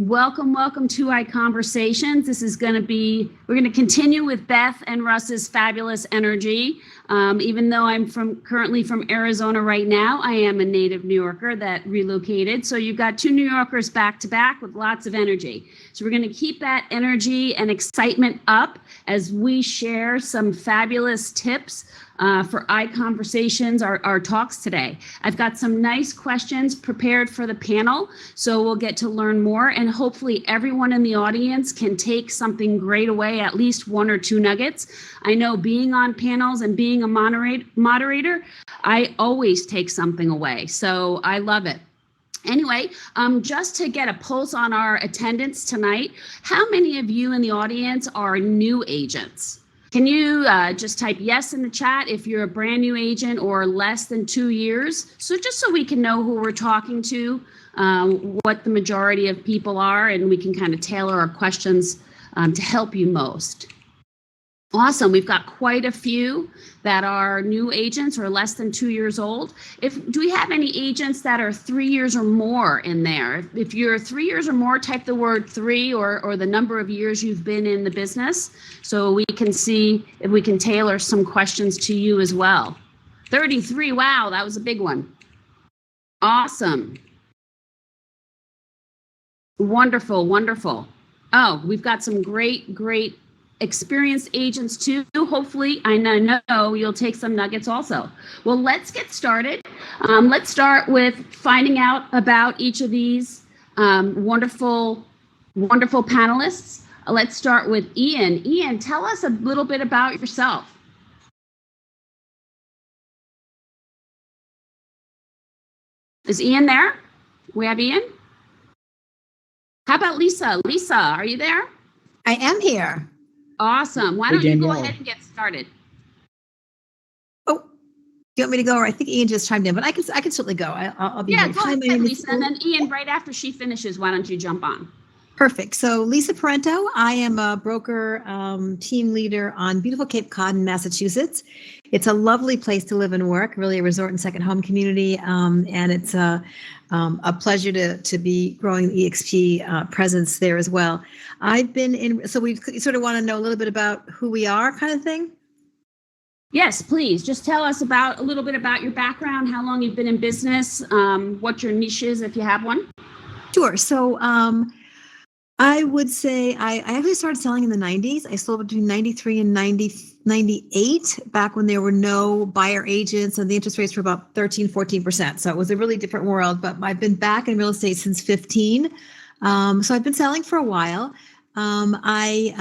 Welcome to ICONversations. We're going to continue with Beth and Russ's fabulous energy. Even though I'm currently from Arizona right now, I am a native New Yorker that relocated. So you've got two New Yorkers back to back with lots of energy. So we're going to keep that energy and excitement up as we share some fabulous tips for ICONversations, our talks today. I've got some nice questions prepared for the panel, so we'll get to learn more, and hopefully everyone in the audience can take something great away, at least one or two nuggets. I know being on panels and being a moderator, I always take something away, so I love it. Anyway, just to get a pulse on our attendance tonight, how many of you in the audience are new agents? Can you just type yes in the chat if you're a brand new agent or less than 2 years? So just so we can know who we're talking to, what the majority of people are, and we can kind of tailor our questions to help you most. Awesome. We've got quite a few that are new agents or less than 2 years old. Do we have any agents that are 3 years or more in there? If you're 3 years or more, type the word 3 or the number of years you've been in the business, so we can see if we can tailor some questions to you as well. 33. Wow, that was a big one. Awesome. Wonderful. Oh, we've got some great experienced agents too. Hopefully, I know you'll take some nuggets also. Well, let's get started. Let's start with finding out about each of these wonderful panelists. Let's start with Ian. Ian, tell us a little bit about yourself. Is Ian there? We have Ian? How about Lisa? Lisa, are you there? I am here. Awesome. Why don't you go ahead and get started? Oh, you want me to go? Or I think Ian just chimed in, but I can certainly go. I'll be here. Go ahead, Lisa, and then Ian, right after she finishes, why don't you jump on? Perfect. So Lisa Parenteau, I am a broker team leader on beautiful Cape Cod in Massachusetts. It's a lovely place to live and work, really a resort and second home community, and it's a pleasure to be growing the EXP presence there as well. I've been in, so we sort of want to know a little bit about who we are, kind of thing. Yes, please. Just tell us a little bit about your background, how long you've been in business, what your niche is, if you have one. Sure. So I would say I actually started selling in the 90s. I sold between 93 and 98 back when there were no buyer agents and the interest rates were about 13-14%. So it was a really different world, but I've been back in real estate since 15. So I've been selling for a while. I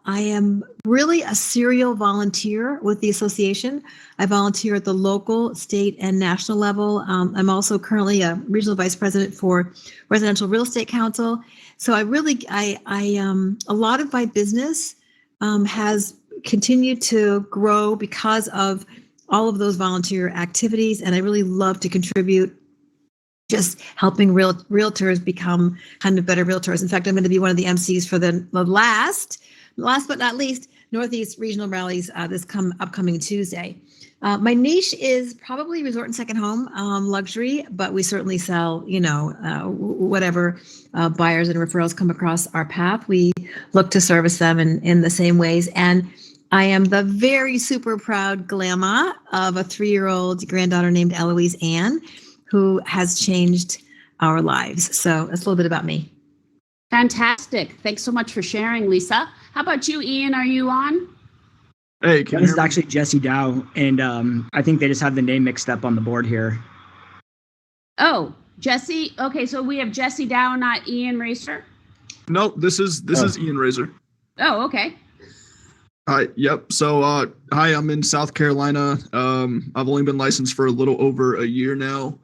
am really a serial volunteer with the association. I volunteer at the local, state, and national level. I'm also currently a regional vice president for Residential Real Estate Council. So a lot of my business has continued to grow because of all of those volunteer activities, and I really love to contribute, just helping realtors become kind of better realtors. In fact, I'm going to be one of the MCs for the last but not least, Northeast Regional Rallies this upcoming Tuesday. My niche is probably resort and second home luxury, but we certainly sell, whatever buyers and referrals come across our path. We look to service them in the same ways. And I am the very super proud grandma of a 3-year-old granddaughter named Eloise Ann, who has changed our lives. So that's a little bit about me. Fantastic. Thanks so much for sharing, Lisa. How about you, Ian? Are you on? Hey, this is actually Jesse Dow, and I think they just have the name mixed up on the board here. Oh, Jesse. Okay, so we have Jesse Dow, not Ian Racer. No, this is Ian Racer. Oh, okay. Hi. Yep. So, hi. I'm in South Carolina. I've only been licensed for a little over a year now,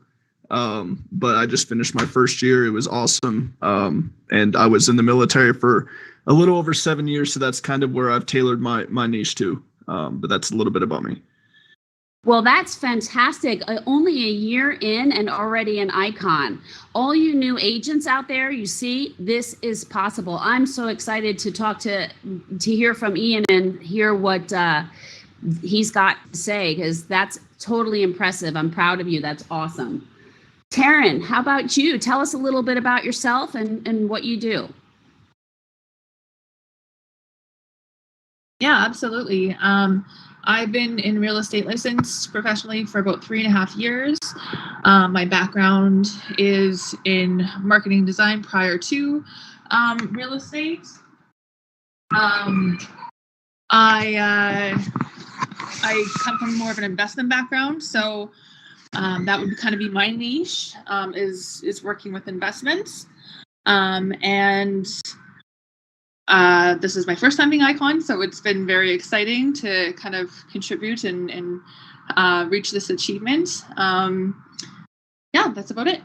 but I just finished my first year. It was awesome, and I was in the military for a little over 7 years. So that's kind of where I've tailored my niche to. But that's a little bit about me. Well, that's fantastic. Only a year in and already an icon. All you new agents out there, you see, this is possible. I'm so excited to talk to hear from Ian and hear what he's got to say, because that's totally impressive. I'm proud of you. That's awesome. Taryn, how about you? Tell us a little bit about yourself and what you do. Yeah, absolutely. I've been in real estate licensed professionally for about 3.5 years. My background is in marketing design prior to real estate. I come from more of an investment background, so that would kind of be my niche, is working with investments. And this is my first time being ICON, so it's been very exciting to kind of contribute and reach this achievement. Yeah, that's about it.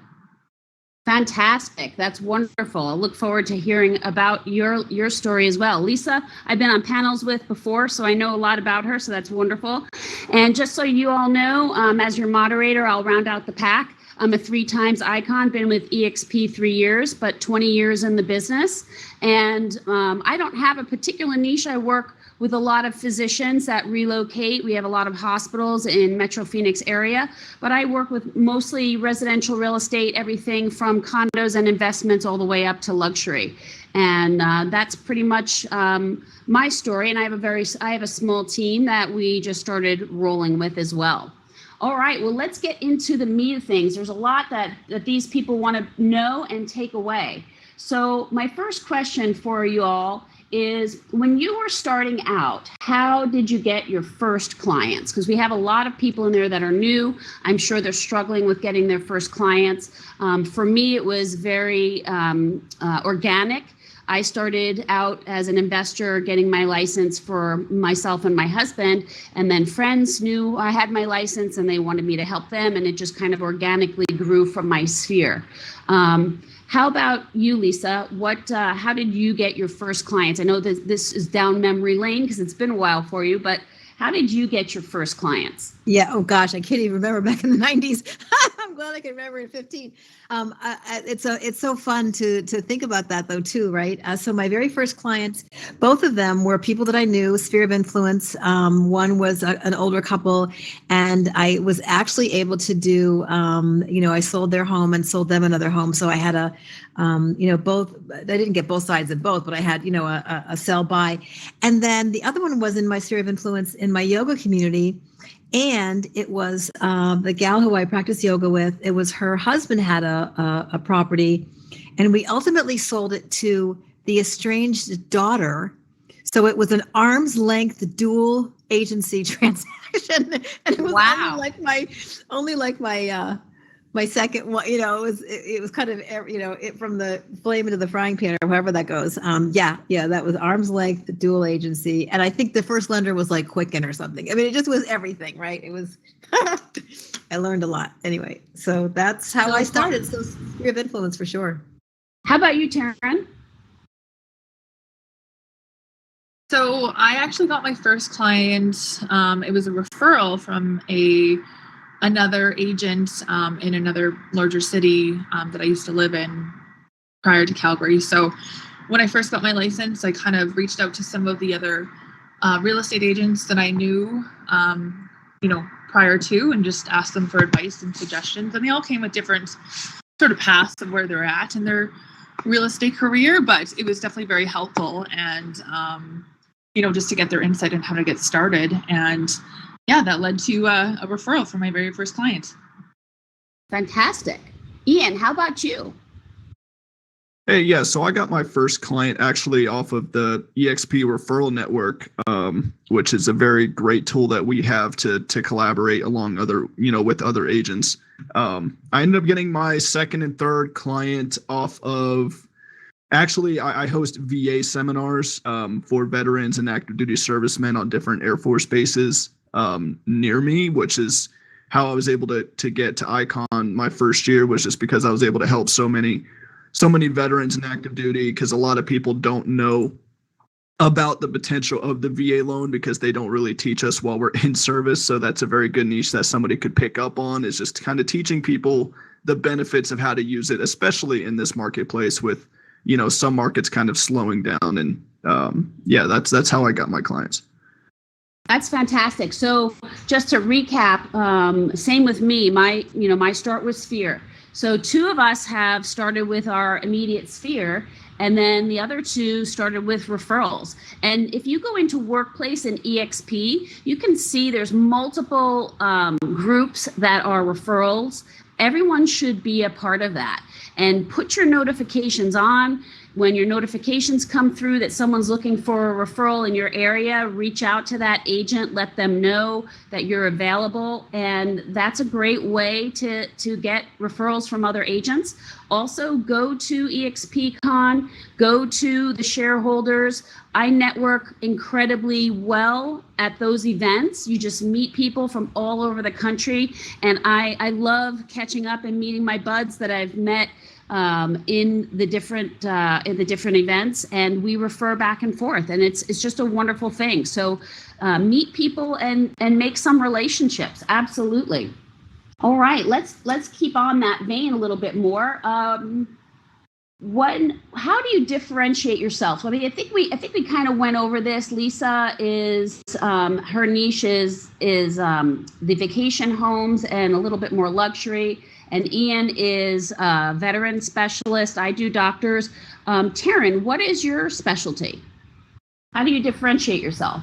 Fantastic. That's wonderful. I look forward to hearing about your story as well. Lisa, I've been on panels with before, so I know a lot about her, so that's wonderful. And just so you all know, as your moderator, I'll round out the pack. I'm a 3 times ICON, been with EXP 3 years, but 20 years in the business. And I don't have a particular niche. I work with a lot of physicians that relocate. We have a lot of hospitals in Metro Phoenix area, but I work with mostly residential real estate, everything from condos and investments all the way up to luxury. And that's pretty much my story. And I have a small team that we just started rolling with as well. All right, well, let's get into the meat of things. There's a lot that these people want to know and take away. So my first question for you all is, when you were starting out, how did you get your first clients? Because we have a lot of people in there that are new. I'm sure they're struggling with getting their first clients. For me, it was very organic. I started out as an investor getting my license for myself and my husband, and then friends knew I had my license and they wanted me to help them, and it just kind of organically grew from my sphere. How about you, Lisa? How did you get your first clients? I know that this is down memory lane because it's been a while for you, but how did you get your first clients? Yeah. Oh gosh, I can't even remember back in the 90s. I'm glad I can remember in 15. It's so fun to think about that though too, right? So my very first clients, both of them were people that I knew, sphere of influence. One was an older couple, and I was actually able to do, I sold their home and sold them another home. So I had both. I didn't get both sides of both, but I had, a sell buy, and then the other one was in my sphere of influence in my yoga community. And it was the gal who I practice yoga with. It was her husband had a property, and we ultimately sold it to the estranged daughter. So it was an arm's length dual agency transaction, and it was only like my second one. It was kind of it from the flame into the frying pan, or however that goes. That was arm's length dual agency, and I think the first lender was like Quicken or something. I mean, it just was everything, right? It was. I learned a lot anyway, so that's how I started. So sphere of influence for sure. How about you, Taryn? So I actually got my first client. It was a referral from another agent in another larger city that I used to live in prior to Calgary. So when I first got my license, I kind of reached out to some of the other real estate agents that I knew, prior to, and just asked them for advice and suggestions. And they all came with different sort of paths of where they're at in their real estate career, but it was definitely very helpful. And, just to get their insight on how to get started. And yeah, that led to a referral for my very first client. Fantastic. Ian, how about you? Hey, yeah, so I got my first client actually off of the EXP referral network, which is a very great tool that we have to collaborate along with other agents. I ended up getting my second and third client off of, actually, I host VA seminars for veterans and active duty servicemen on different Air Force bases near me, which is how I was able to get to ICON my first year, was just because I was able to help so many veterans in active duty, because a lot of people don't know about the potential of the VA loan because they don't really teach us while we're in service. So that's a very good niche that somebody could pick up on, is just kind of teaching people the benefits of how to use it, especially in this marketplace with, some markets kind of slowing down. And that's how I got my clients. That's fantastic. So just to recap, same with me, my start was Sphere. So 2 of us have started with our immediate sphere, and then the other 2 started with referrals. And if you go into Workplace and EXP, you can see there's multiple groups that are referrals. Everyone should be a part of that. And put your notifications on. When your notifications come through that someone's looking for a referral in your area, reach out to that agent, let them know that you're available. And that's a great way to get referrals from other agents. Also, go to EXPCon, go to the shareholders. I network incredibly well at those events. You just meet people from all over the country. And I love catching up and meeting my buds that I've met in the different events, and we refer back and forth, and it's just a wonderful thing. So meet people and make some relationships. Absolutely. All right, let's keep on that vein a little bit more. How do you differentiate yourself? I mean, I think we kind of went over this. Lisa is her niche is the vacation homes and a little bit more luxury. And Ian is a veteran specialist. I do doctors. Taryn, what is your specialty? How do you differentiate yourself?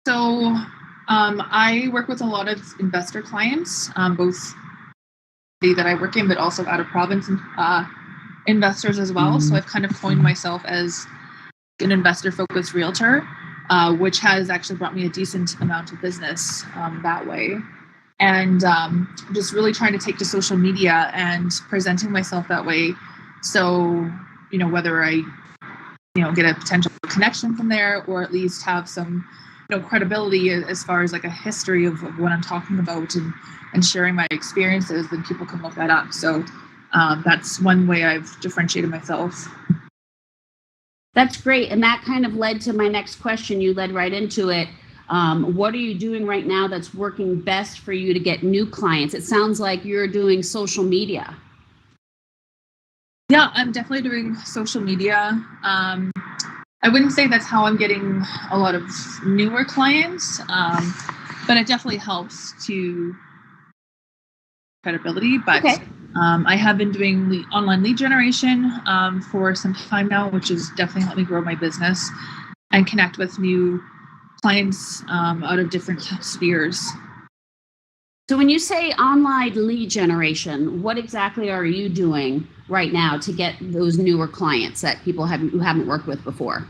So I work with a lot of investor clients, both that I work in, but also out of province investors as well. So I've kind of coined myself as an investor-focused realtor, which has actually brought me a decent amount of business that way. And just really trying to take to social media and presenting myself that way. So, whether I, get a potential connection from there, or at least have some, credibility as far as like a history of what I'm talking about and sharing my experiences, then people can look that up. So that's one way I've differentiated myself. That's great. And that kind of led to my next question. You led right into it. What are you doing right now that's working best for you to get new clients? It sounds like you're doing social media. Yeah, I'm definitely doing social media. I wouldn't say that's how I'm getting a lot of newer clients, but it definitely helps to credibility. But Okay. I have been doing online lead generation for some time now, which has definitely helped me grow my business and connect with new clients out of different spheres. So when you say online lead generation, what exactly are you doing right now to get those newer clients that people who haven't worked with before?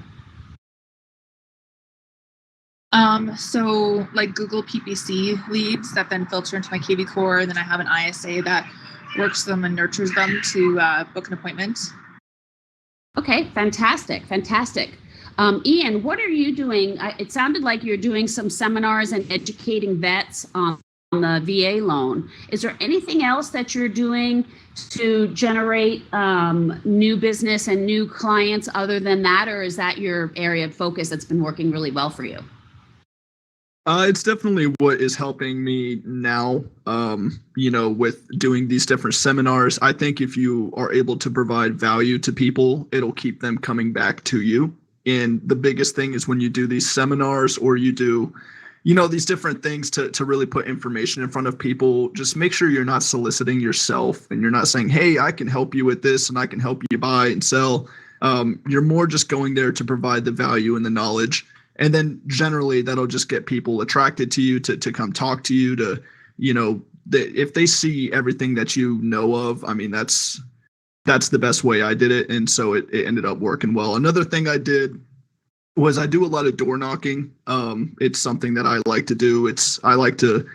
So like Google PPC leads that then filter into my KV Core. Then I have an ISA that works them and nurtures them to book an appointment. Okay, fantastic. Ian, what are you doing? It sounded like you're doing some seminars and educating vets on the VA loan. Is there anything else that you're doing to generate new business and new clients other than that, or is that your area of focus that's been working really well for you? It's definitely what is helping me now, with doing these different seminars. I think if you are able to provide value to people, it'll keep them coming back to you. And the biggest thing is when you do these seminars or you do, these different things to really put information in front of people, just make sure you're not soliciting yourself and you're not saying, hey, I can help you with this and I can help you buy and sell. You're more just going there to provide the value and the knowledge. And then generally that'll just get people attracted to you to come talk to you if they see everything that you know of. I mean, that's the best way I did it. And so it ended up working well. Another thing I did was I do a lot of door knocking. It's something that I like to do. I like to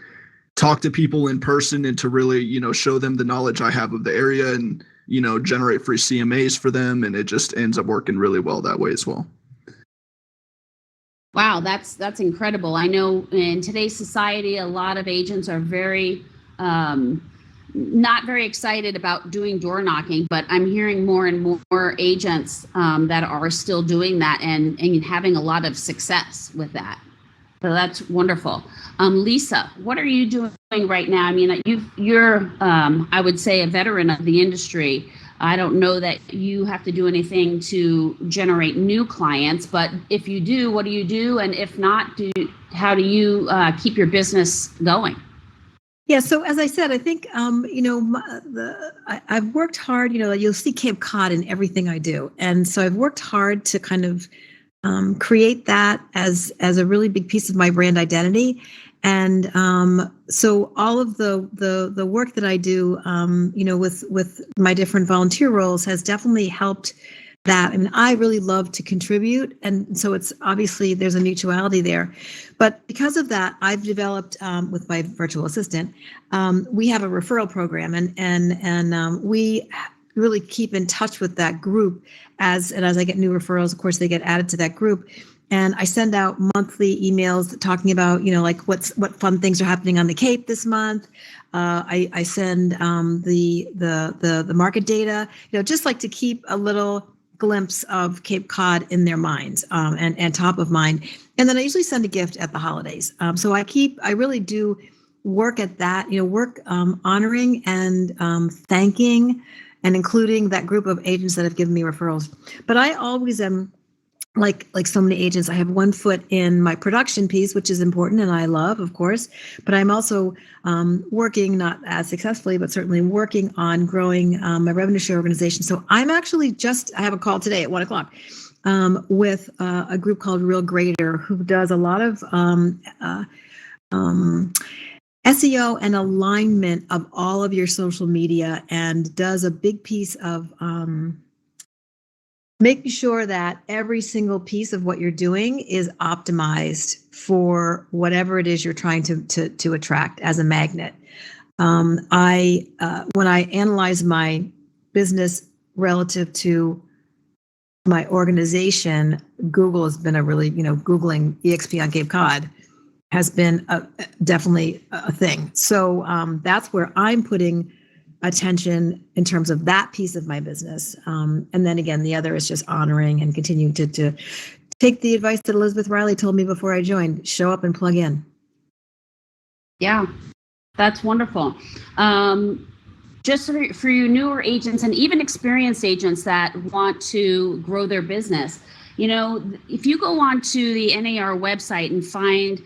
talk to people in person and to really, show them the knowledge I have of the area and, generate free CMAs for them. And it just ends up working really well that way as well. Wow, that's incredible. I know in today's society, a lot of agents are very not very excited about doing door knocking, but I'm hearing more and more agents that are still doing that and having a lot of success with that. So that's wonderful. Lisa, what are you doing right now? I mean, you're I would say a veteran of the industry. I don't know that you have to do anything to generate new clients, but if you do, what do you do? And if not, how do you keep your business going? Yeah. So as I said, I think, I've worked hard, you'll see Cape Cod in everything I do. And so I've worked hard to kind of create that as a really big piece of my brand identity. And so all of the work that I do, with my different volunteer roles has definitely helped that. I mean, I really love to contribute, and so it's obviously there's a mutuality there. But because of that, I've developed with my virtual assistant, we have a referral program, and we really keep in touch with that group as I get new referrals. Of course, they get added to that group. And I send out monthly emails talking about, like what fun things are happening on the Cape this month. I send the market data, just like to keep a little glimpse of Cape Cod in their minds, and top of mind. And then I usually send a gift at the holidays. So I really do work at that, work honoring and thanking and including that group of agents that have given me referrals. But I always am like so many agents, I have one foot in my production piece, which is important and I love, of course, but I'm also working, not as successfully, but certainly working on growing my revenue share organization. So I'm actually I have a call today at 1:00 with a group called Real Grader, who does a lot of SEO and alignment of all of your social media, and does a big piece of making sure that every single piece of what you're doing is optimized for whatever it is you're trying to attract as a magnet. When I analyze my business relative to my organization, Google has been a really, Googling EXP on Cape Cod has been definitely a thing. So that's where I'm putting attention in terms of that piece of my business. And then again, the other is just honoring and continuing to take the advice that Elizabeth Riley told me before I joined: show up and plug in. Yeah, that's wonderful. Just for you newer agents and even experienced agents that want to grow their business, if you go on to the NAR website and find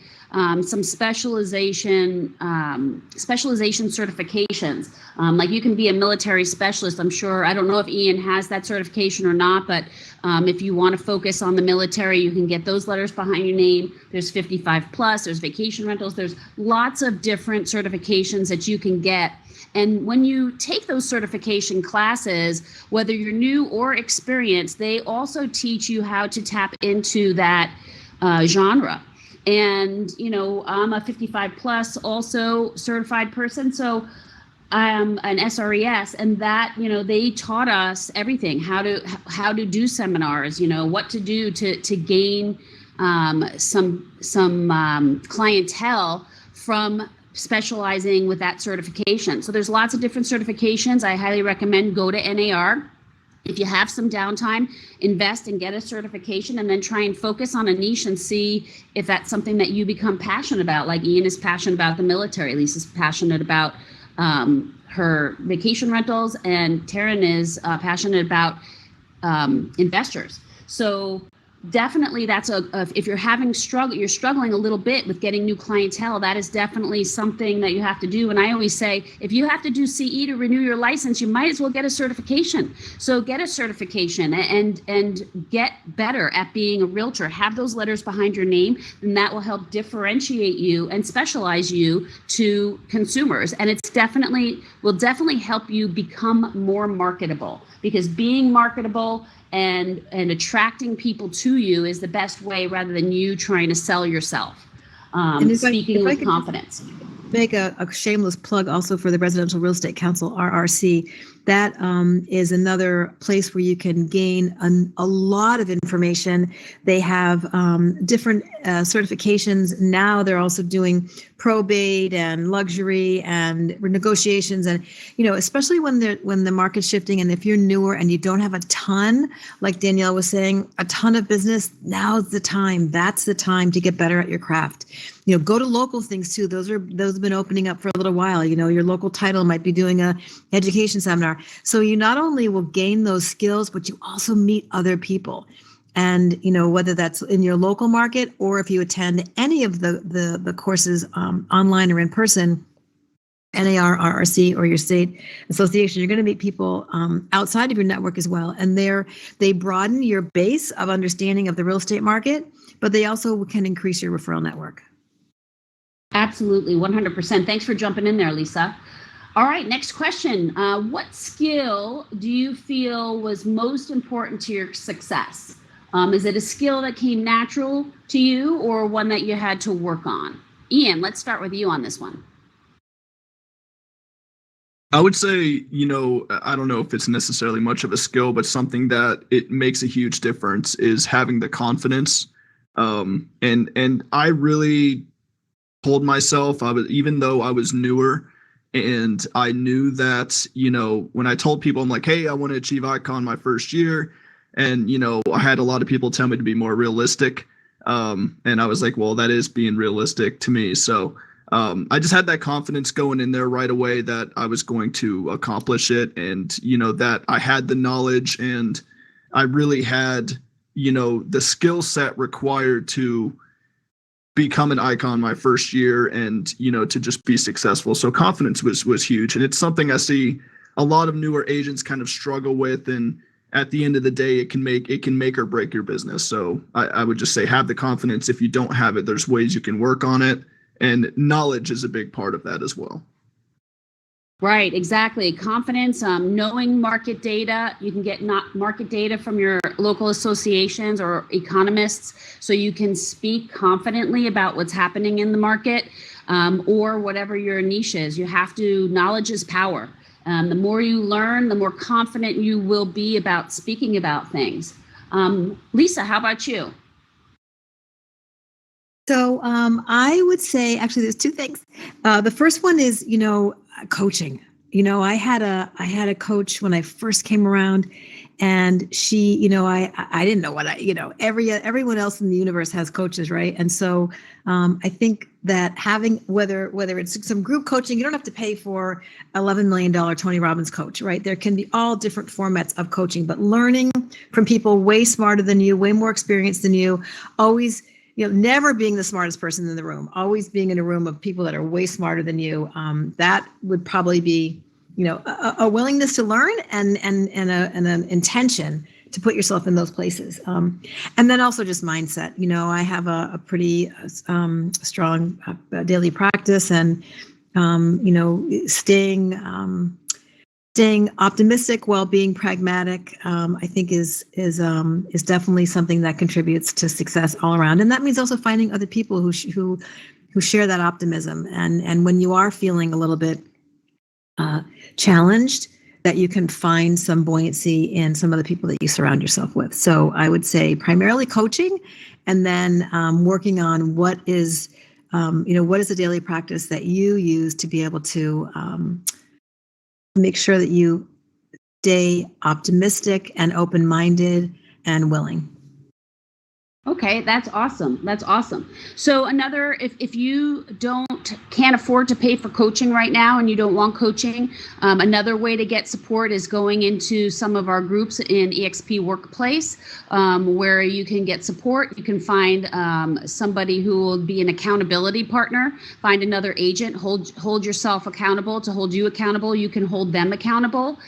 some specialization certifications, like you can be a military specialist. I'm sure, I don't know if Ian has that certification or not, but if you want to focus on the military, you can get those letters behind your name. There's 55 plus, there's vacation rentals, there's lots of different certifications that you can get. And when you take those certification classes, whether you're new or experienced, they also teach you how to tap into that genre. And, I'm a 55 plus also certified person. So I'm an SRES, and that, they taught us everything, how to do seminars, what to do to gain some clientele from specializing with that certification. So there's lots of different certifications. I highly recommend go to NAR. If you have some downtime, invest and get a certification, and then try and focus on a niche and see if that's something that you become passionate about. Like Ian is passionate about the military, Lisa's passionate about her vacation rentals, and Taryn is passionate about investors. So definitely that's if you're struggling a little bit with getting new clientele, that is definitely something that you have to do. And I always say, if you have to do CE to renew your license, you might as well get a certification. So get a certification and get better at being a realtor. Have those letters behind your name, and that will help differentiate you and specialize you to consumers. And will definitely help you become more marketable, because being marketable and attracting people to you is the best way, rather than you trying to sell yourself. Speaking with confidence. Make a shameless plug also for the Residential Real Estate Council, RRC. That is another place where you can gain a lot of information. They have different certifications. Now they're also doing probate and luxury and negotiations, and especially when the market's shifting, and if you're newer and you don't have a ton, like Danielle was saying, a ton of business, now's the time. That's the time to get better at your craft. Go to local things too. Those have been opening up for a little while. Your local title might be doing a education seminar. So you not only will gain those skills, but you also meet other people. And, whether that's in your local market or if you attend any of the courses online or in person, NAR, RRC, or your state association. You're going to meet people outside of your network as well. And they broaden your base of understanding of the real estate market, but they also can increase your referral network. Absolutely, 100%. Thanks for jumping in there, Lisa. All right, next question. What skill do you feel was most important to your success? Is it a skill that came natural to you or one that you had to work on? Ian, let's start with you on this one. I would say, I don't know if it's necessarily much of a skill, but something that it makes a huge difference is having the confidence. And I really told myself, even though I was newer, and I knew that, when I told people, I'm like, hey, I want to achieve ICON my first year. And, I had a lot of people tell me to be more realistic. And I was like, well, that is being realistic to me. So I just had that confidence going in there right away that I was going to accomplish it. And, that I had the knowledge and I really had, the skill set required to become an ICON my first year and, to just be successful. So confidence was huge. And it's something I see a lot of newer agents kind of struggle with. And at the end of the day, it can make or break your business. So I would just say have the confidence. If you don't have it, there's ways you can work on it. And knowledge is a big part of that as well. Right, exactly. Confidence, knowing market data. You can get market data from your local associations or economists, so you can speak confidently about what's happening in the market, or whatever your niche is. Knowledge is power. The more you learn, the more confident you will be about speaking about things. Lisa, how about you? So I would say, actually, there's two things. The first one is, coaching. I had a coach when I first came around, and she, I didn't know what everyone else in the universe has coaches, right? And so I think that having whether it's some group coaching, you don't have to pay for $11 million Tony Robbins coach, right? There can be all different formats of coaching, but learning from people way smarter than you, way more experienced than you, always. Never being the smartest person in the room, always being in a room of people that are way smarter than you. That would probably be, a willingness to learn and an intention to put yourself in those places. And then also just mindset. I have a pretty strong daily practice, and staying optimistic while being pragmatic, I think is definitely something that contributes to success all around. And that means also finding other people who share that optimism. And when you are feeling a little bit challenged, that you can find some buoyancy in some of the people that you surround yourself with. So I would say primarily coaching, and then working on what is the daily practice that you use to be able to make sure that you stay optimistic and open-minded and willing. Okay, that's awesome. That's awesome. So if you can't afford to pay for coaching right now and you don't want coaching, another way to get support is going into some of our groups in EXP Workplace, where you can get support. You can find somebody who will be an accountability partner, find another agent, hold yourself accountable to hold you accountable. You can hold them accountable.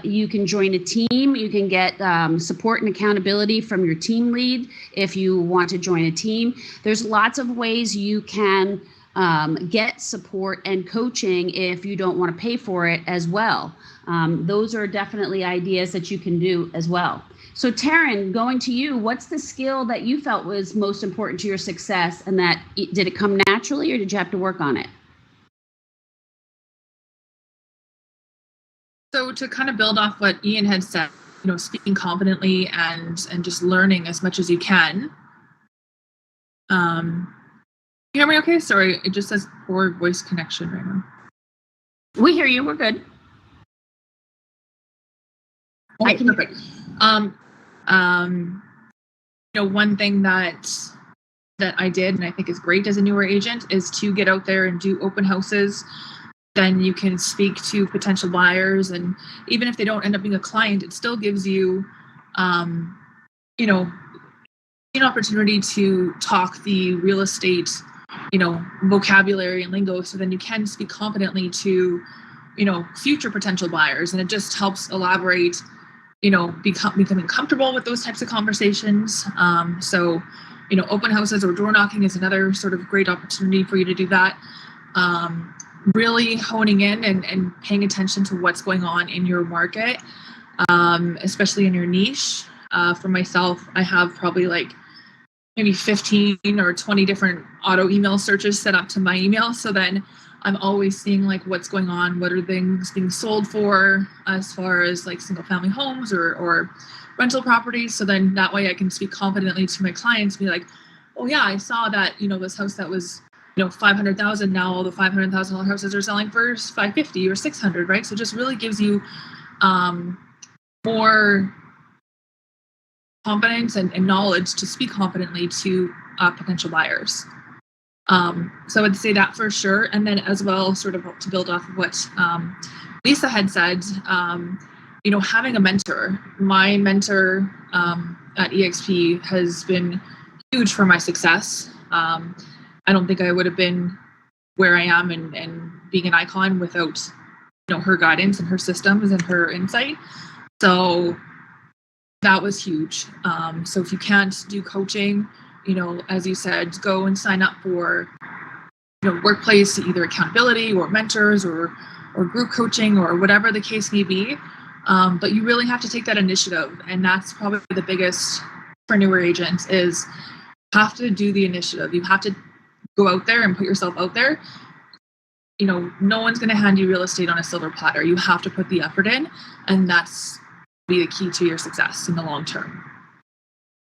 You can join a team. You can get support and accountability from your team lead if you want to join a team. There's lots of ways you can get support and coaching if you don't want to pay for it as well. Those are definitely ideas that you can do as well. So Taryn, going to you, what's the skill that you felt was most important to your success, and did it come naturally or did you have to work on it? So to kind of build off what Ian had said, speaking confidently and just learning as much as you can. You hear me okay? Sorry, it just says poor voice connection right now. We hear you. We're good. Okay, I can hear you. One thing that I did and I think is great as a newer agent is to get out there and do open houses. Then you can speak to potential buyers, and even if they don't end up being a client, it still gives you, an opportunity to talk the real estate vocabulary and lingo, so then you can speak confidently to, future potential buyers. And it just helps elaborate, becoming comfortable with those types of conversations. So, open houses or door knocking is another sort of great opportunity for you to do that. Really honing in and paying attention to what's going on in your market, especially in your niche. For myself, I have probably like maybe 15 or 20 different auto email searches set up to my email. So then I'm always seeing like what's going on, what are things being sold for as far as like single family homes or rental properties. So then that way I can speak confidently to my clients, be like, oh yeah, I saw that, this house that was, 500,000, now all the $500,000 houses are selling for 550 or 600, right? So it just really gives you more confidence and knowledge to speak confidently to potential buyers. So I'd say that for sure. And then as well, sort of to build off of what Lisa had said, having a mentor. My mentor at EXP has been huge for my success. I don't think I would have been where I am and being an icon without, her guidance and her systems and her insight. So that was huge. So if you can't do coaching, as you said, go and sign up for, workplace, either accountability or mentors or group coaching or whatever the case may be. But you really have to take that initiative. And that's probably the biggest for newer agents is have to do the initiative. You have to go out there and put yourself out there. No one's going to hand you real estate on a silver platter. You have to put the effort in, and that's be the key to your success in the long term.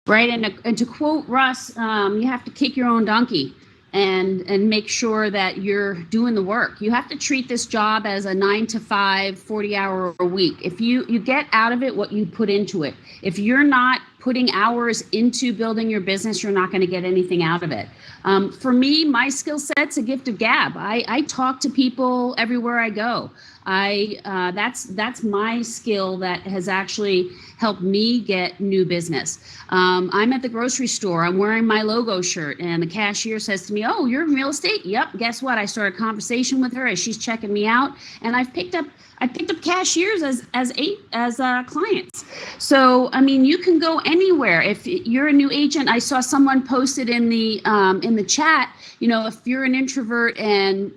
Right, and to quote Russ, you have to kick your own donkey and make sure that you're doing the work. You have to treat this job as a 9 to 5, 40-hour a week. If you get out of it what you put into it. If you're not putting hours into building your business, you're not going to get anything out of it. For me, my skill set's a gift of gab. I talk to people everywhere I go. That's my skill that has actually helped me get new business. I'm at the grocery store. I'm wearing my logo shirt, and the cashier says to me, "Oh, you're in real estate?" Yep. Guess what? I started a conversation with her as she's checking me out, and I picked up cashiers as clients. So I mean, you can go anywhere. If you're a new agent, I saw someone posted in the chat. If you're an introvert and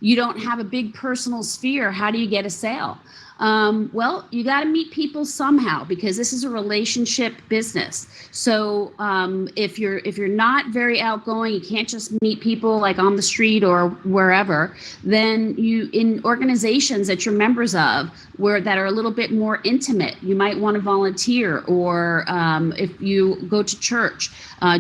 you don't have a big personal sphere, how do you get a sale? Well, you got to meet people somehow because this is a relationship business. So if you're not very outgoing, you can't just meet people like on the street or wherever, then you in organizations that you're members of that are a little bit more intimate, you might want to volunteer, or if you go to church,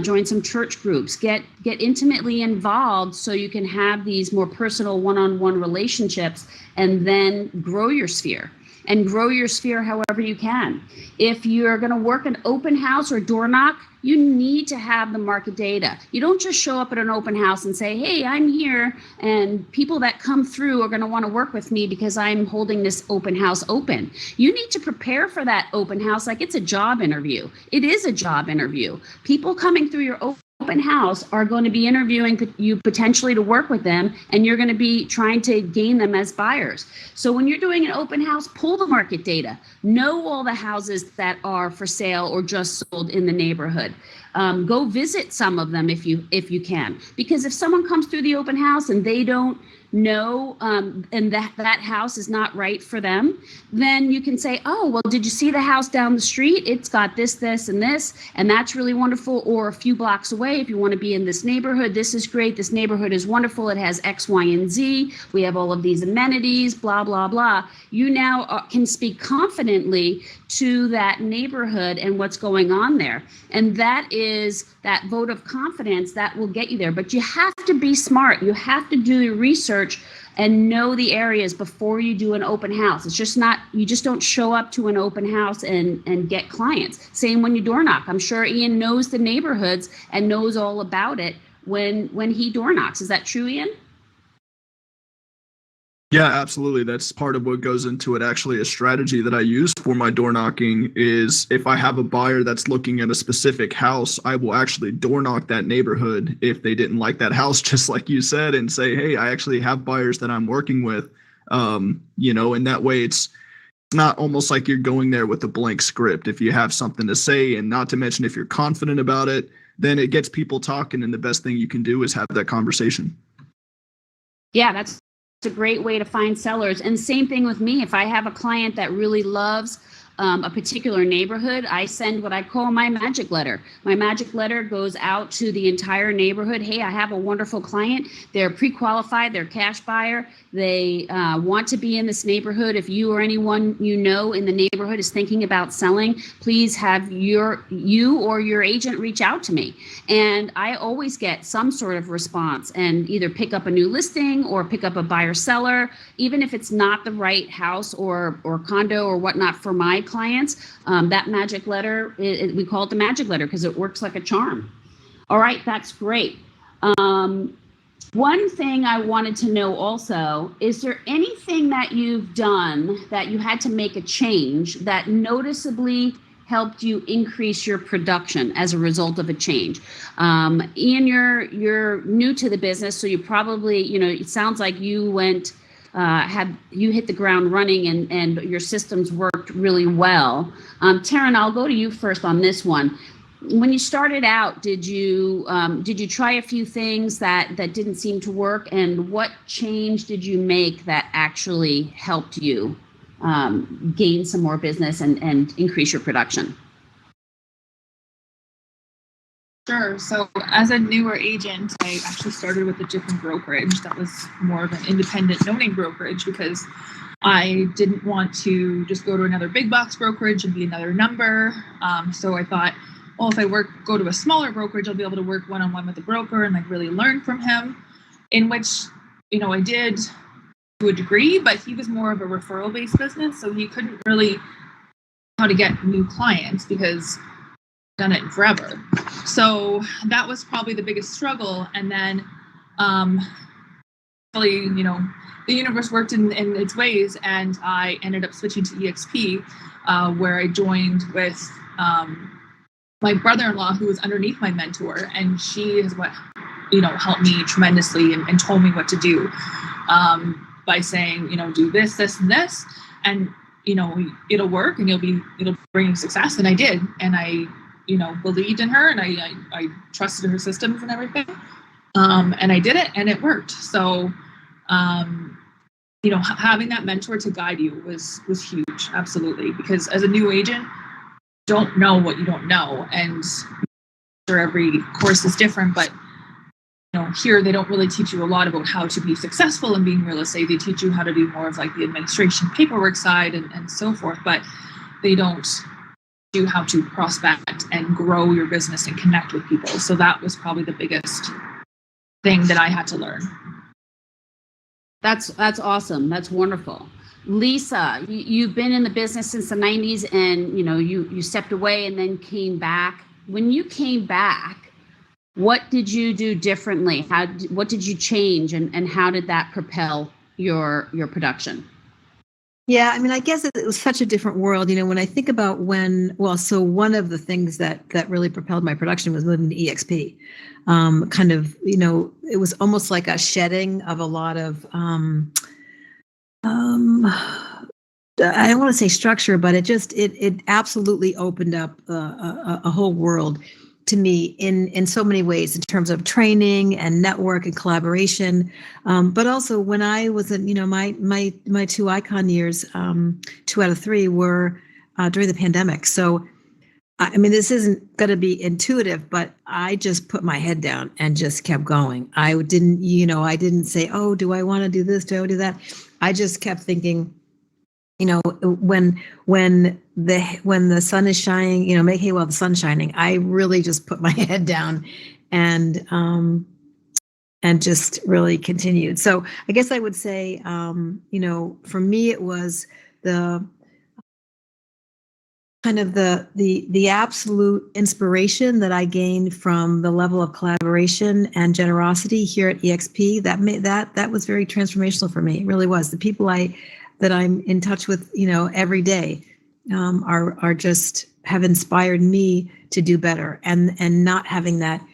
join some church groups, get intimately involved so you can have these more personal one-on-one relationships and then grow your sphere. And grow your sphere however you can. If you're going to work an open house or door knock, you need to have the market data. You don't just show up at an open house and say, "Hey, I'm here," and people that come through are going to want to work with me because I'm holding this open house open. You need to prepare for that open house like it's a job interview. It is a job interview. People coming through your open house are going to be interviewing you potentially to work with them, and you're going to be trying to gain them as buyers. So when you're doing an open house, pull the market data. Know all the houses that are for sale or just sold in the neighborhood. Go visit some of them if you can, because if someone comes through the open house and they don't know and that house is not right for them, then you can say, "Oh, well, did you see the house down the street? It's got this, this, and this, and that's really wonderful." Or a few blocks away, if you want to be in this neighborhood, this is great. This neighborhood is wonderful. It has X, Y, and Z. We have all of these amenities, blah, blah, blah. You now can speak confidently to that neighborhood and what's going on there. And that is that vote of confidence that will get you there. But you have to be smart. You have to do your research and know the areas before you do an open house. It's just not, you just don't show up to an open house and get clients. Same when you door knock. I'm sure Ian knows the neighborhoods and knows all about it when he door knocks. Is that true, Ian? Yeah, absolutely. That's part of what goes into it. Actually, a strategy that I use for my door knocking is if I have a buyer that's looking at a specific house, I will actually door knock that neighborhood if they didn't like that house, just like you said, and say, hey, I actually have buyers that I'm working with. And that way it's not almost like you're going there with a blank script. If you have something to say, and not to mention if you're confident about it, then it gets people talking, and the best thing you can do is have that conversation. Yeah, that's a great way to find sellers. And same thing with me. If I have a client that really loves a particular neighborhood, I send what I call my magic letter. My magic letter goes out to the entire neighborhood. Hey, I have a wonderful client. They're pre-qualified. They're cash buyer. They want to be in this neighborhood. If you or anyone you know in the neighborhood is thinking about selling, please have you or your agent reach out to me. And I always get some sort of response and either pick up a new listing or pick up a buyer seller, even if it's not the right house or condo or whatnot for my clients. That magic letter, we call it the magic letter because it works like a charm. All right, that's great. One thing I wanted to know also, is there anything that you've done that you had to make a change that noticeably helped you increase your production as a result of a change? Ian, you're new to the business, so you probably, it sounds like you went, you hit the ground running and your systems worked really well. Taryn, I'll go to you first on this one. When you started out, did you try a few things that didn't seem to work, and what change did you make that actually helped you gain some more business and increase your production? Sure. So as a newer agent, I actually started with a different brokerage that was more of an independent no-name brokerage because I didn't want to just go to another big box brokerage and be another number. So I thought, well, if I go to a smaller brokerage, I'll be able to work one-on-one with the broker and really learn from him, in which, I did to a degree, but he was more of a referral-based business. So he couldn't really how to get new clients because I've done it forever. So that was probably the biggest struggle. And then, really, the universe worked in its ways, and I ended up switching to EXP, where I joined with my brother-in-law, who was underneath my mentor, and she is what helped me tremendously and told me what to do, by saying, do this, this, and this, and it'll work, and it'll bring you success. And I did, and I believed in her, and I trusted her systems and everything, and I did it, and it worked. So having that mentor to guide you was huge, absolutely, because as a new agent, don't know what you don't know, and sure, every course is different, but here they don't really teach you a lot about how to be successful in being real estate. They teach you how to do more of like the administration paperwork side and so forth, but they don't do how to prospect and grow your business and connect with people. So that was probably the biggest thing that I had to learn. That's awesome. That's wonderful. Lisa, you've been in the business since the 90s, and you stepped away and then came back. When you came back, what did you do differently? What did you change, and how did that propel your production? Yeah, I mean, I guess it was such a different world. When I think about so one of the things that really propelled my production was moving to EXP. It was almost like a shedding of a lot of, I don't want to say structure, but it absolutely opened up a whole world to me in so many ways, in terms of training and network and collaboration. But also when I was in, my 2 ICON years, 2 out of 3 were during the pandemic. So, I mean, this isn't going to be intuitive, but I just put my head down and just kept going. I didn't say, oh, do I want to do this? Do I do that? I just kept thinking, when the sun is shining, make hay while the sun's shining. I really just put my head down and just really continued. So I guess I would say, for me, it was kind of the absolute inspiration that I gained from the level of collaboration and generosity here at EXP. That was very transformational for me. It really was. The people that I'm in touch with, every day, are just have inspired me to do better, and not having that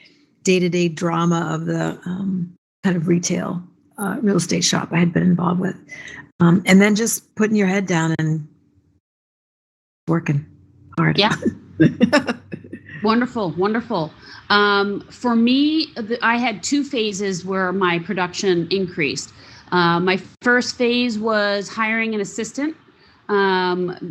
day-to-day drama of the kind of retail real estate shop I had been involved with, and then just putting your head down and working hard. Yeah. Wonderful, wonderful. For me, I had 2 phases where my production increased. My first phase was hiring an assistant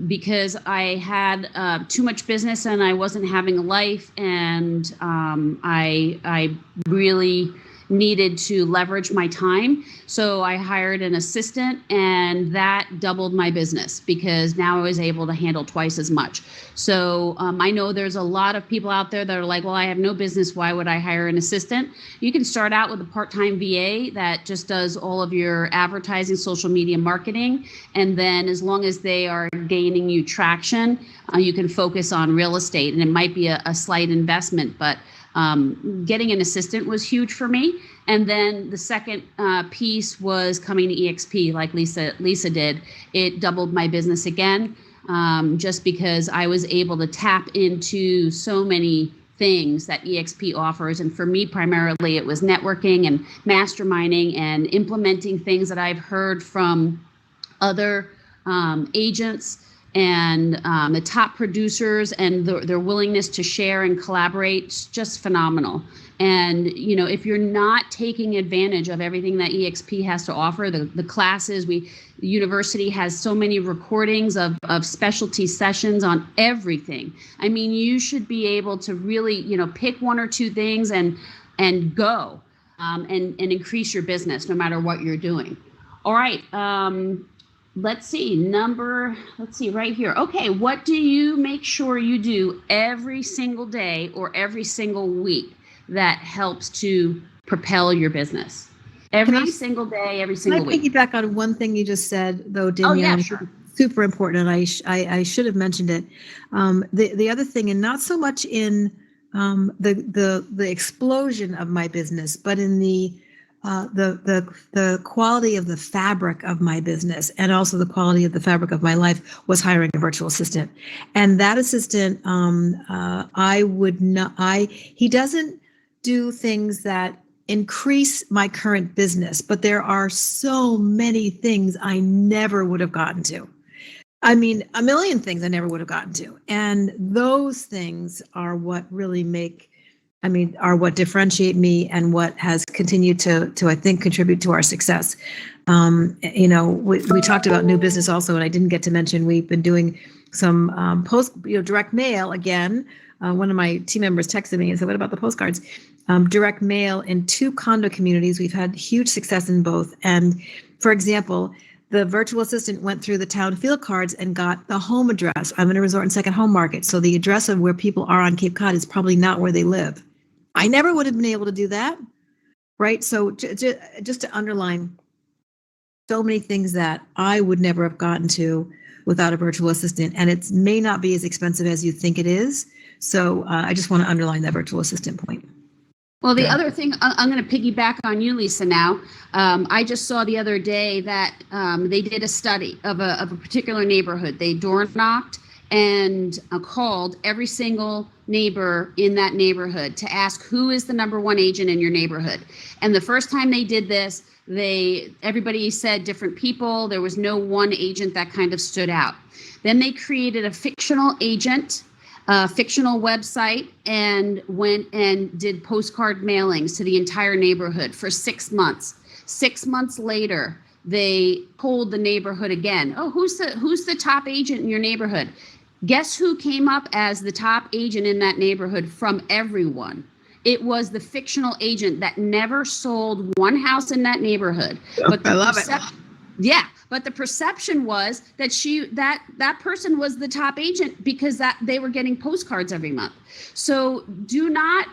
because I had too much business and I wasn't having a life, and I really needed to leverage my time. So I hired an assistant, and that doubled my business because now I was able to handle twice as much. So I know there's a lot of people out there that are like, well, I have no business. Why would I hire an assistant? You can start out with a part-time VA that just does all of your advertising, social media marketing. And then as long as they are gaining you traction, you can focus on real estate. And it might be a slight investment, but getting an assistant was huge for me. And then the second piece was coming to EXP, like Lisa did. It doubled my business again, just because I was able to tap into so many things that EXP offers. And for me, primarily, it was networking and masterminding and implementing things that I've heard from other agents and the top producers, and their willingness to share and collaborate. It's just phenomenal. And, if you're not taking advantage of everything that EXP has to offer, the classes, the university has so many recordings of specialty sessions on everything. I mean, you should be able to really, pick 1 or 2 things and go and increase your business no matter what you're doing. All right. Let's see right here. Okay, what do you make sure you do every single day or every single week that helps to propel your business? Every single day, every single week. Can I piggyback on one thing you just said, though, Danielle? Oh, yeah, sure. Super important, and I should have mentioned it. The other thing, and not so much in the explosion of my business, but in the quality of the fabric of my business, and also the quality of the fabric of my life, was hiring a virtual assistant. And that assistant, he doesn't do things that increase my current business, but there are so many things I never would have gotten to. I mean, a million things I never would have gotten to. And those things are what really are what differentiate me and what has continued to I think, contribute to our success. We talked about new business also, and I didn't get to mention we've been doing some direct mail again. One of my team members texted me and said, "What about the postcards?" Direct mail in 2 condo communities. We've had huge success in both. And for example, the virtual assistant went through the town field cards and got the home address. I'm in a resort and second home market, so the address of where people are on Cape Cod is probably not where they live. I never would have been able to do that, right? So just to underline, so many things that I would never have gotten to without a virtual assistant, and it may not be as expensive as you think it is. So I just want to underline that virtual assistant point. Well, the other thing, I'm going to piggyback on you, Lisa, now. I just saw the other day that they did a study of a particular neighborhood. They door knocked and called every single neighbor in that neighborhood to ask who is the number 1 agent in your neighborhood. And the first time they did this, everybody said different people. There was no one agent that kind of stood out. Then they created a fictional agent, a fictional website, and went and did postcard mailings to the entire neighborhood for 6 months. 6 months later, they polled the neighborhood again. Oh, who's the top agent in your neighborhood? Guess who came up as the top agent in that neighborhood from everyone? It was the fictional agent that never sold one house in that neighborhood. But I love it. Yeah, but the perception was that that person was the top agent because that they were getting postcards every month. So do not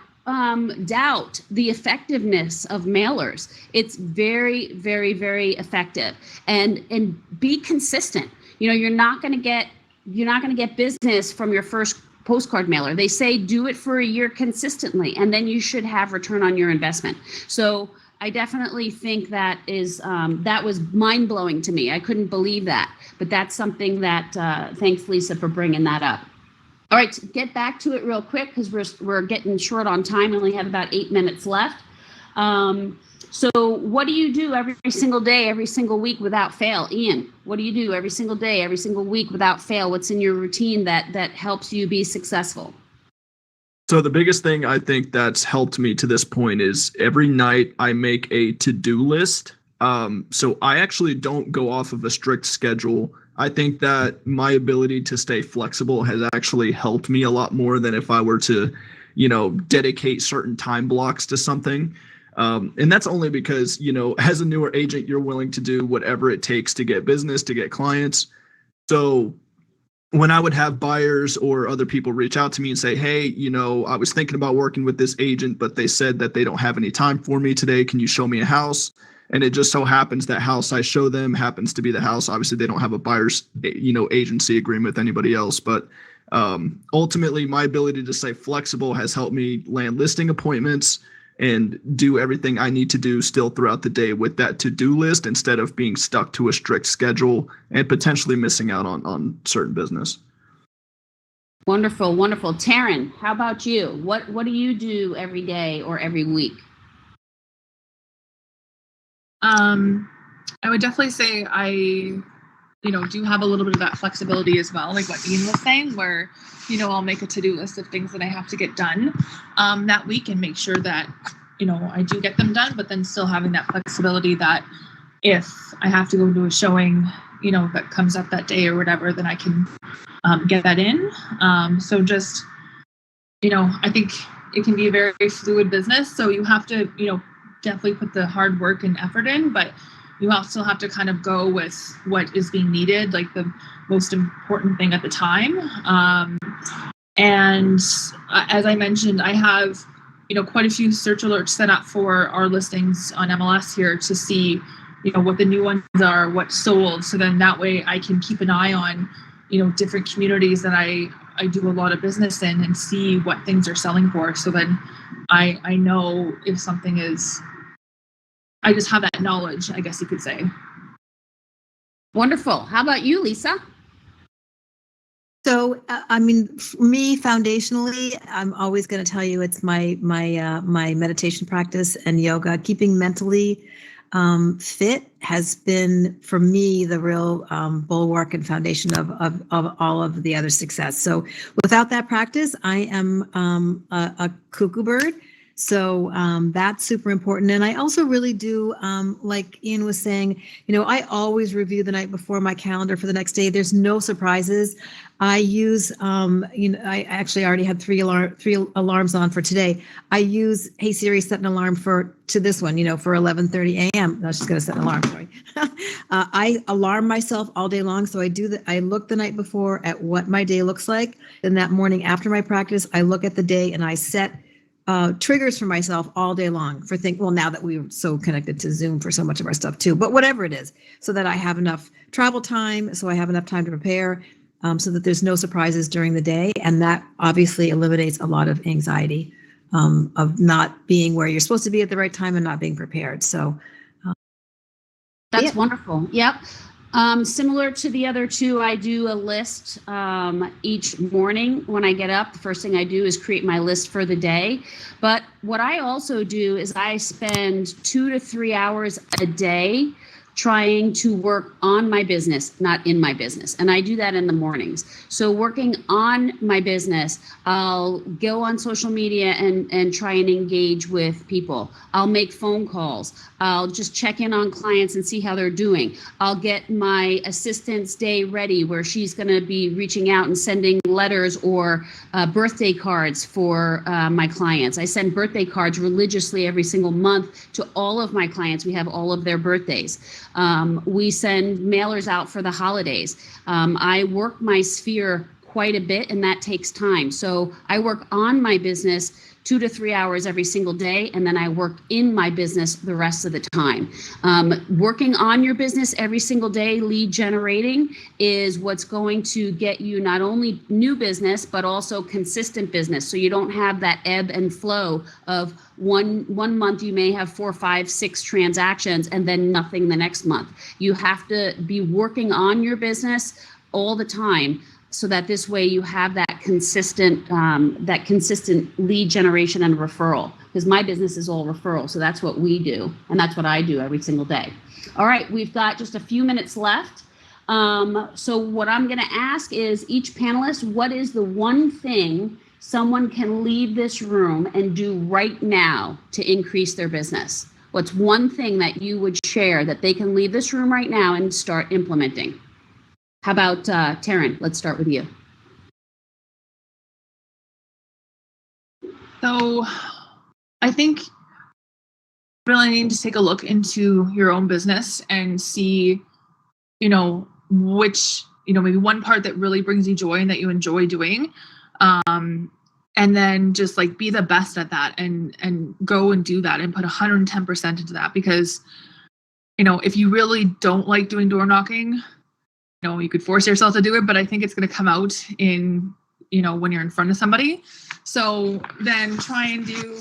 doubt the effectiveness of mailers. It's very, very, very effective. And be consistent. You're not going to get you're not going to get business from your first postcard mailer. They say do it for a year consistently, and then you should have return on your investment. So I definitely think that was mind blowing to me. I couldn't believe that, but that's something that thanks Lisa for bringing that up. All right, to get back to it real quick because we're getting short on time. We only have about 8 minutes left. So what do you do every single day, every single week without fail? Ian, what do you do every single day, every single week without fail? What's in your routine that helps you be successful? So the biggest thing I think that's helped me to this point is every night I make a to-do list. So I actually don't go off of a strict schedule. I think that my ability to stay flexible has actually helped me a lot more than if I were to, dedicate certain time blocks to something. And that's only because, as a newer agent, you're willing to do whatever it takes to get business, to get clients. So when I would have buyers or other people reach out to me and say, hey, I was thinking about working with this agent, but they said that they don't have any time for me today. Can you show me a house? And it just so happens that house I show them happens to be the house. Obviously, they don't have a buyer's, agency agreement with anybody else. But ultimately, my ability to stay flexible has helped me land listing appointments and do everything I need to do still throughout the day with that to-do list instead of being stuck to a strict schedule and potentially missing out on certain business. Wonderful, wonderful. Taryn, how about you? What do you do every day or every week? I would definitely say I do have a little bit of that flexibility as well, like what Ian was saying, where, I'll make a to-do list of things that I have to get done that week and make sure that, I do get them done, but then still having that flexibility that if I have to go to a showing, that comes up that day or whatever, then I can get that in. So just, I think it can be a very fluid business. So you have to, definitely put the hard work and effort in, but you also have to kind of go with what is being needed, like the most important thing at the time. And as I mentioned, I have, quite a few search alerts set up for our listings on MLS here to see, what the new ones are, what's sold. So then that way I can keep an eye on, different communities that I do a lot of business in and see what things are selling for. So then I know if something is, I just have that knowledge, I guess you could say. Wonderful. How about you, Lisa? So, for me, foundationally, I'm always going to tell you it's my meditation practice and yoga. Keeping mentally fit has been, for me, the real bulwark and foundation of all of the other success. So without that practice, I am a cuckoo bird. So that's super important. And I also really do, like Ian was saying, I always review the night before my calendar for the next day. There's no surprises. I use, I actually already had three alarms on for today. I use, hey Siri, set an alarm to this one, for 11:30 a.m. I was just going to set an alarm, sorry. I alarm myself all day long. So I do that. I look the night before at what my day looks like. Then that morning after my practice, I look at the day and I set triggers for myself all day long for now that we're so connected to Zoom for so much of our stuff too, but whatever it is, so that I have enough travel time, so I have enough time to prepare, so that there's no surprises during the day. And that obviously eliminates a lot of anxiety of not being where you're supposed to be at the right time and not being prepared. So that's wonderful. Yep. Similar to the other two, I do a list each morning when I get up. The first thing I do is create my list for the day. But what I also do is I spend 2 to 3 hours a day trying to work on my business, not in my business. And I do that in the mornings. So working on my business, I'll go on social media and try and engage with people. I'll make phone calls. I'll just check in on clients and see how they're doing. I'll get my assistant's day ready where she's going to be reaching out and sending letters or birthday cards for my clients. I send birthday cards religiously every single month to all of my clients. We have all of their birthdays. We send mailers out for the holidays. I work my sphere quite a bit, and that takes time. So I work on my business 2 to 3 hours every single day, and then I work in my business the rest of the time. Working on your business every single day, lead generating, is what's going to get you not only new business, but also consistent business. So you don't have that ebb and flow of one month you may have 4, 5, 6 transactions and then nothing the next month. You have to be working on your business all the time, so that this way you have that consistent lead generation and referral. Because my business is all referral, so that's what we do, and that's what I do every single day. All right, we've got just a few minutes left. So what I'm going to ask is each panelist, what is the one thing someone can leave this room and do right now to increase their business? What's one thing that you would share that they can leave this room right now and start implementing? How about Taryn? Let's start with you. So I think really need to take a look into your own business and see, which, maybe one part that really brings you joy and that you enjoy doing. And then just like be the best at that and go and do that and put 110% into that. Because, if you really don't like doing door knocking, you could force yourself to do it, but I think it's going to come out in, when you're in front of somebody. So then try and do,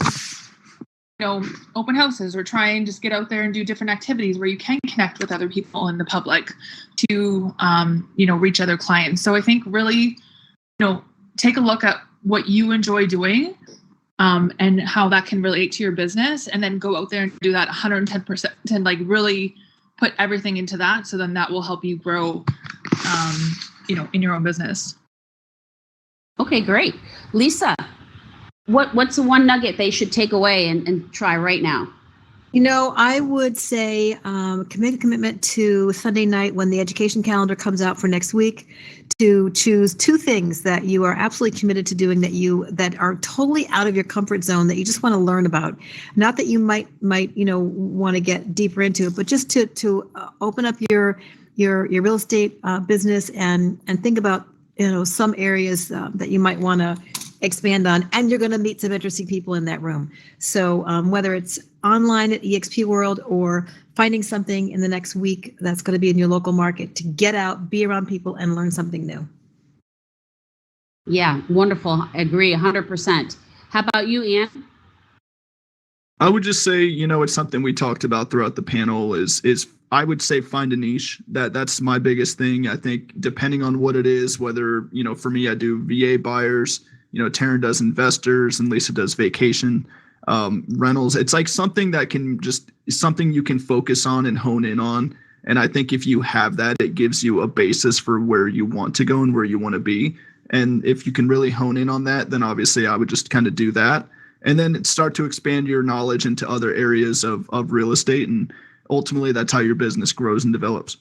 open houses, or try and just get out there and do different activities where you can connect with other people in the public to, reach other clients. So I think really, take a look at what you enjoy doing, and how that can relate to your business, and then go out there and do that 110% and like really put everything into that. So then that will help you grow, in your own business. Okay, great. Lisa, what's the one nugget they should take away and try right now? I would say commitment to Sunday night when the education calendar comes out for next week, to choose 2 things that you are absolutely committed to doing, that are totally out of your comfort zone, that you just want to learn about. Not that you might want to get deeper into it, but just to open up your real estate business and think about some areas that you might want to expand on, and you're going to meet some interesting people in that room. So whether it's online at eXp World or finding something in the next week that's going to be in your local market, to get out, be around people, and learn something new. Yeah, wonderful. I agree 100%. How about you, Ann? I would just say, it's something we talked about throughout the panel is I would say find a niche. That's my biggest thing. I think depending on what it is, whether, for me, I do VA buyers, Taryn does investors, and Lisa does vacation rentals. It's like something you can focus on and hone in on. And I think if you have that, it gives you a basis for where you want to go and where you want to be. And if you can really hone in on that, then obviously I would just kind of do that. And then start to expand your knowledge into other areas of real estate. And ultimately, that's how your business grows and develops.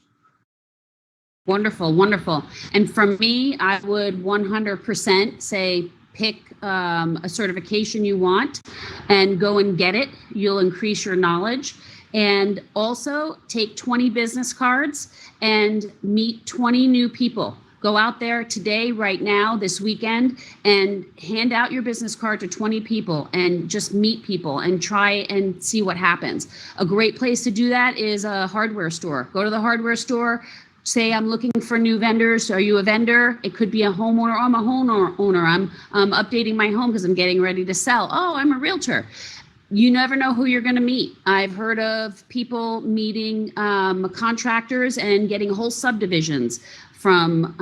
Wonderful, wonderful. And from me, I would 100% say pick a certification you want and go and get it. You'll increase your knowledge. And also take 20 business cards and meet 20 new people. Go out there today, right now, this weekend, and hand out your business card to 20 people and just meet people and try and see what happens. A great place to do that is a hardware store. Go to the hardware store, say, I'm looking for new vendors. Are you a vendor? It could be a homeowner. I'm a homeowner. I'm updating my home because I'm getting ready to sell. Oh, I'm a realtor. You never know who you're going to meet. I've heard of people meeting contractors and getting whole subdivisions from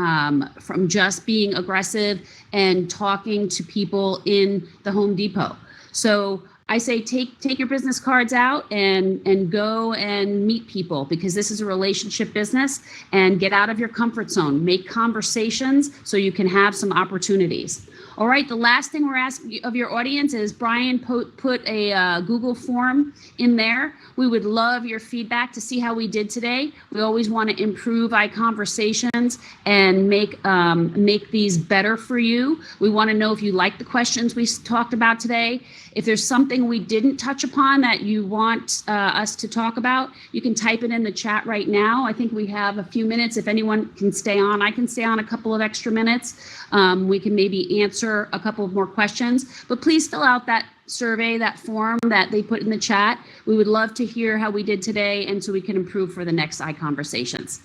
just being aggressive and talking to people in the Home Depot. So I say take your business cards out and go and meet people, because this is a relationship business, and get out of your comfort zone. Make conversations so you can have some opportunities. All right, the last thing we're asking of your audience is Brian put a Google form in there. We would love your feedback to see how we did today. We always want to improve ICONversations and make these better for you. We want to know if you like the questions we talked about today. If there's something anything we didn't touch upon that you want us to talk about, you can type it in the chat right now. I think we have a few minutes. If anyone can stay on, I can stay on a couple of extra minutes. We can maybe answer a couple of more questions, but please fill out that survey, that form that they put in the chat. We would love to hear how we did today and so we can improve for the next ICONversations.